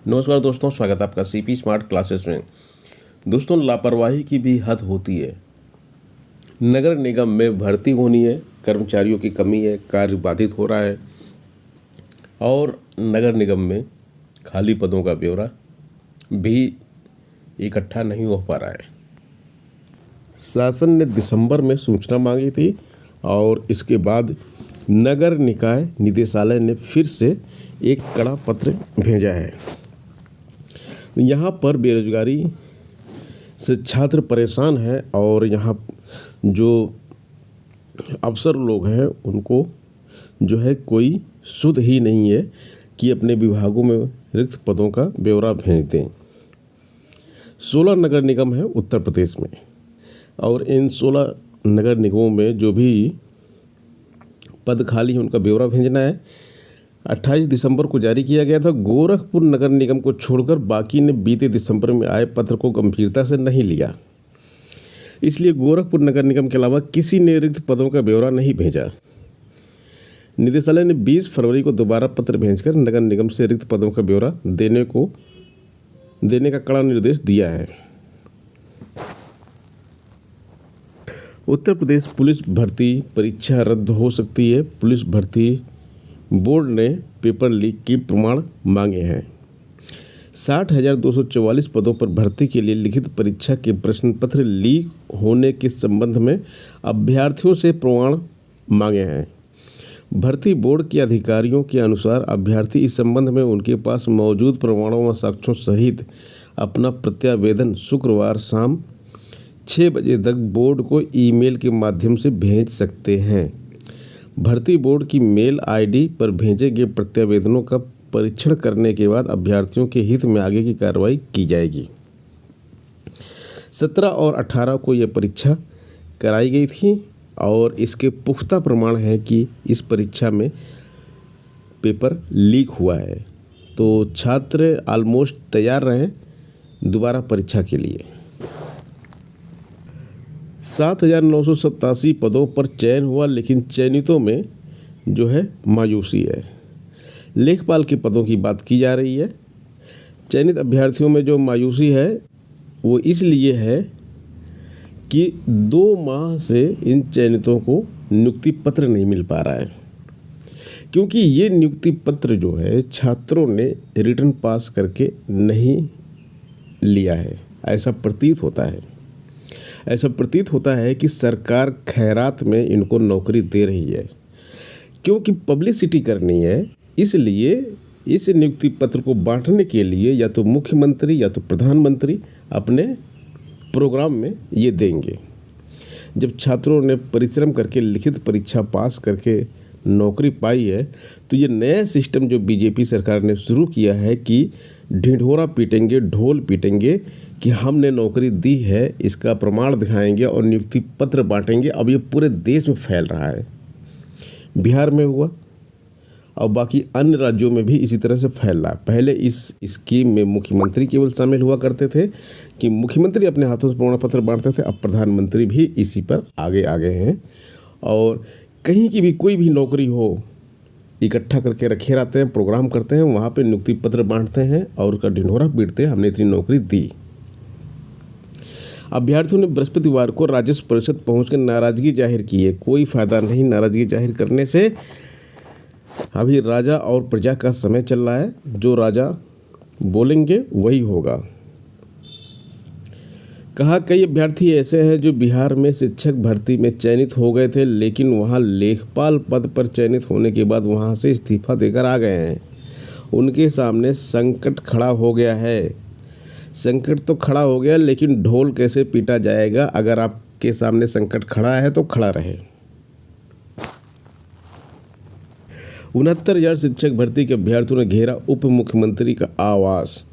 नमस्कार दोस्तों, स्वागत है आपका सीपी स्मार्ट क्लासेस में। दोस्तों, लापरवाही की भी हद होती है। नगर निगम में भर्ती होनी है, कर्मचारियों की कमी है, कार्य बाधित हो रहा है और नगर निगम में खाली पदों का ब्यौरा भी इकट्ठा नहीं हो पा रहा है। शासन ने दिसंबर में सूचना मांगी थी और इसके बाद नगर निकाय निदेशालय ने फिर से एक कड़ा पत्र भेजा है। यहाँ पर बेरोजगारी से छात्र परेशान हैं और यहाँ जो अफसर लोग हैं उनको जो है कोई सुध ही नहीं है कि अपने विभागों में रिक्त पदों का ब्यौरा भेज दें। 16 नगर निगम है उत्तर प्रदेश में और इन 16 नगर निगमों में जो भी पद खाली है उनका ब्यौरा भेजना है। 28 दिसंबर को जारी किया गया था। गोरखपुर नगर निगम को छोड़कर बाकी ने बीते दिसंबर में आए पत्र को गंभीरता से नहीं लिया, इसलिए गोरखपुर नगर निगम के अलावा किसी ने रिक्त पदों का ब्यौरा नहीं भेजा। निदेशालय ने 20 फरवरी को दोबारा पत्र भेजकर नगर निगम से रिक्त पदों का ब्यौरा देने का कड़ा निर्देश दिया है। उत्तर प्रदेश पुलिस भर्ती परीक्षा रद्द हो सकती है। पुलिस भर्ती बोर्ड ने पेपर लीक के प्रमाण मांगे हैं। 60,244 पदों पर भर्ती के लिए लिखित परीक्षा के प्रश्न पत्र लीक होने के संबंध में अभ्यर्थियों से प्रमाण मांगे हैं। भर्ती बोर्ड के अधिकारियों के अनुसार अभ्यर्थी इस संबंध में उनके पास मौजूद प्रमाणों व साक्ष्यों सहित अपना प्रत्यावेदन शुक्रवार शाम 6 बजे तक बोर्ड को ईमेल के माध्यम से भेज सकते हैं। भर्ती बोर्ड की मेल आईडी पर भेजे गए प्रत्यावेदनों का परीक्षण करने के बाद अभ्यर्थियों के हित में आगे की कार्रवाई की जाएगी। 17 और 18 को यह परीक्षा कराई गई थी और इसके पुख्ता प्रमाण है कि इस परीक्षा में पेपर लीक हुआ है, तो छात्र ऑलमोस्ट तैयार रहें दोबारा परीक्षा के लिए। 7,987 पदों पर चयन हुआ, लेकिन चयनितों में जो है मायूसी है। लेखपाल के पदों की बात की जा रही है। चयनित अभ्यर्थियों में जो मायूसी है वो इसलिए है कि 2 माह से इन चयनितों को नियुक्ति पत्र नहीं मिल पा रहा है, क्योंकि ये नियुक्ति पत्र जो है छात्रों ने रिटर्न पास करके नहीं लिया है। ऐसा प्रतीत होता है कि सरकार खैरात में इनको नौकरी दे रही है, क्योंकि पब्लिसिटी करनी है। इसलिए इस नियुक्ति पत्र को बांटने के लिए या तो मुख्यमंत्री या तो प्रधानमंत्री अपने प्रोग्राम में ये देंगे। जब छात्रों ने परिश्रम करके लिखित परीक्षा पास करके नौकरी पाई है, तो ये नया सिस्टम जो बीजेपी सरकार ने शुरू किया है कि ढिंढोरा पीटेंगे, ढोल पीटेंगे कि हमने नौकरी दी है, इसका प्रमाण दिखाएंगे और नियुक्ति पत्र बांटेंगे। अब ये पूरे देश में फैल रहा है। बिहार में हुआ और बाकी अन्य राज्यों में भी इसी तरह से फैल रहा है। पहले इस स्कीम में मुख्यमंत्री केवल शामिल हुआ करते थे कि मुख्यमंत्री अपने हाथों से प्रमाण पत्र बांटते थे। अब प्रधानमंत्री भी इसी पर आगे हैं और कहीं की भी कोई भी नौकरी हो इकट्ठा करके रखे रहते हैं, प्रोग्राम करते हैं, वहाँ पे नियुक्ति पत्र बांटते हैं और उसका ढिंढोरा पीटते हैं, हमने इतनी नौकरी दी। अभ्यर्थियों ने बृहस्पतिवार को राजस्व परिषद पहुंचकर नाराजगी जाहिर की है। कोई फायदा नहीं नाराजगी जाहिर करने से। अभी राजा और प्रजा का समय चल रहा है। जो राजा बोलेंगे वही होगा। कहा कई अभ्यर्थी ऐसे हैं जो बिहार में शिक्षक भर्ती में चयनित हो गए थे, लेकिन वहां लेखपाल पद पर चयनित होने के बाद वहां से इस्तीफा देकर आ गए हैं। उनके सामने संकट खड़ा हो गया है। संकट तो खड़ा हो गया, लेकिन ढोल कैसे पीटा जाएगा? अगर आपके सामने संकट खड़ा है तो खड़ा रहे। 69,000 शिक्षक भर्ती के अभ्यर्थियों ने घेरा उप मुख्यमंत्री का आवास।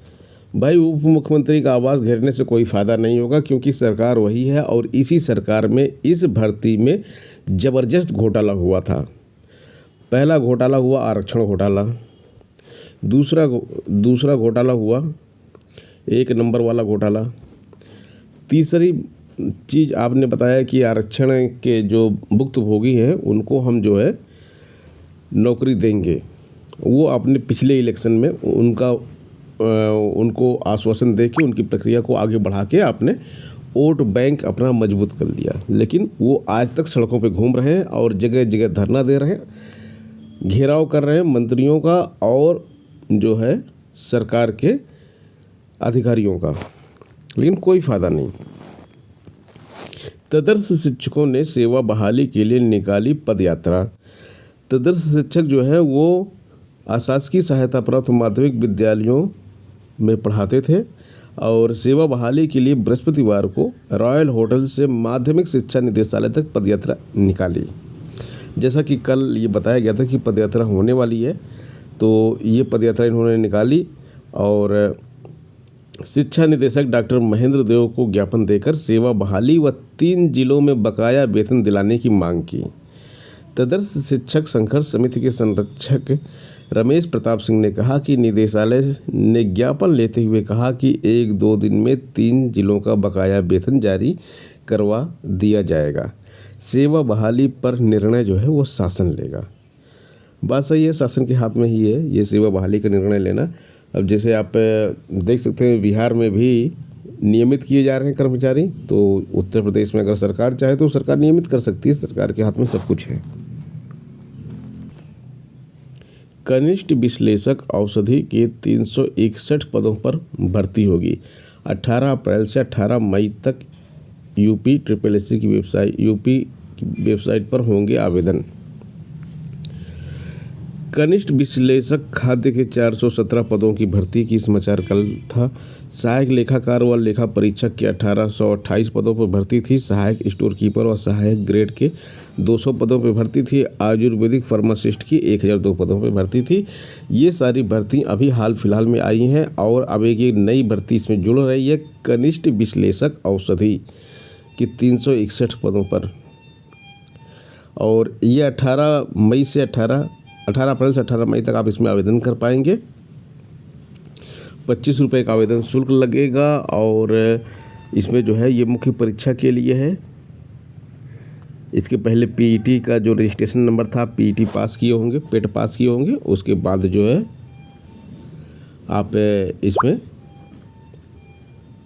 भाई, उप मुख्यमंत्री का आवास घेरने से कोई फ़ायदा नहीं होगा, क्योंकि सरकार वही है और इसी सरकार में इस भर्ती में ज़बरदस्त घोटाला हुआ था। पहला घोटाला हुआ आरक्षण घोटाला, दूसरा घोटाला हुआ 1 नंबर वाला घोटाला, तीसरी चीज़ आपने बताया कि आरक्षण के जो भुक्तभोगी हैं उनको हम जो है नौकरी देंगे। वो आपने पिछले इलेक्शन में उनका उनको आश्वासन दे के उनकी प्रक्रिया को आगे बढ़ा के आपने वोट बैंक अपना मजबूत कर लिया। लेकिन वो आज तक सड़कों पे घूम रहे हैं और जगह जगह धरना दे रहे हैं, घेराव कर रहे हैं मंत्रियों का और जो है सरकार के अधिकारियों का, लेकिन कोई फ़ायदा नहीं। तदर्स शिक्षकों ने सेवा बहाली के लिए निकाली पदयात्रा। तदर्स शिक्षक जो है वो अशासकीय सहायता प्राप्त माध्यमिक विद्यालयों में पढ़ाते थे और सेवा बहाली के लिए बृहस्पतिवार को रॉयल होटल से माध्यमिक शिक्षा निदेशालय तक पदयात्रा निकाली। जैसा कि कल ये बताया गया था कि पदयात्रा होने वाली है, तो ये पदयात्रा इन्होंने निकाली और शिक्षा निदेशक डॉक्टर महेंद्र देव को ज्ञापन देकर सेवा बहाली व 3 जिलों में बकाया वेतन दिलाने की मांग की। तदर्स शिक्षक संघर्ष समिति के संरक्षक रमेश प्रताप सिंह ने कहा कि निदेशालय ने ज्ञापन लेते हुए कहा कि 1-2 दिन में 3 जिलों का बकाया वेतन जारी करवा दिया जाएगा। सेवा बहाली पर निर्णय जो है वो शासन लेगा। बात सही है, शासन के हाथ में ही है ये सेवा बहाली का निर्णय लेना। अब जैसे आप देख सकते हैं बिहार में भी नियमित किए जा रहे हैं कर्मचारी, तो उत्तर प्रदेश में अगर सरकार चाहे तो सरकार नियमित कर सकती है, सरकार के हाथ में सब कुछ है। कनिष्ठ विश्लेषक औषधि के 361 पदों पर भर्ती होगी। 18 अप्रैल से 18 मई तक यूपी SSC की वेबसाइट पर होंगे आवेदन। कनिष्ठ विश्लेषक खाद्य के 417 पदों की भर्ती की समाचार कल था। सहायक लेखाकार व लेखा परीक्षक के 1828 पदों पर भर्ती थी। सहायक स्टोर कीपर व सहायक ग्रेड के 200 पदों पर भर्ती थी। आयुर्वेदिक फार्मासिस्ट की 1002 पदों पर भर्ती थी। ये सारी भर्ती अभी हाल फिलहाल में आई हैं और अब एक नई भर्ती इसमें जुड़ रही है। कनिष्ठ विश्लेषक औषधि की 361 पदों पर, और ये 18 अप्रैल से 18 मई तक आप इसमें आवेदन कर पाएंगे। 25 रुपये का आवेदन शुल्क लगेगा और इसमें जो है ये मुख्य परीक्षा के लिए है। इसके पहले पीईटी का जो रजिस्ट्रेशन नंबर था, पीईटी पास किए होंगे, पेट पास किए होंगे, उसके बाद जो है आप इसमें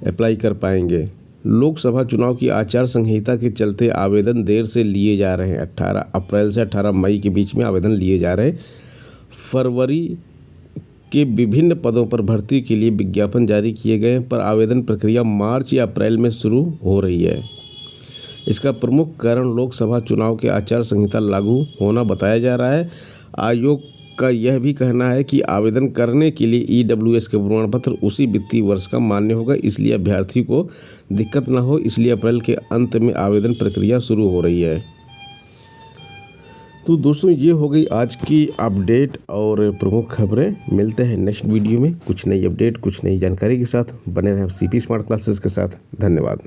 अप्लाई कर पाएंगे। लोकसभा चुनाव की आचार संहिता के चलते आवेदन देर से लिए जा रहे हैं। 18 अप्रैल से 18 मई के बीच में आवेदन लिए जा रहे हैं। फरवरी के विभिन्न पदों पर भर्ती के लिए विज्ञापन जारी किए गए पर आवेदन प्रक्रिया मार्च या अप्रैल में शुरू हो रही है। इसका प्रमुख कारण लोकसभा चुनाव के आचार संहिता लागू होना बताया जा रहा है। आयोग का यह भी कहना है कि आवेदन करने के लिए EWS के प्रमाण पत्र उसी वित्तीय वर्ष का मान्य होगा, इसलिए अभ्यर्थी को दिक्कत न हो, इसलिए अप्रैल के अंत में आवेदन प्रक्रिया शुरू हो रही है। तो दोस्तों ये हो गई आज की अपडेट और प्रमुख खबरें। मिलते हैं नेक्स्ट वीडियो में कुछ नई अपडेट, कुछ नई जानकारी के साथ। बने रहें CP स्मार्ट क्लासेस के साथ। धन्यवाद।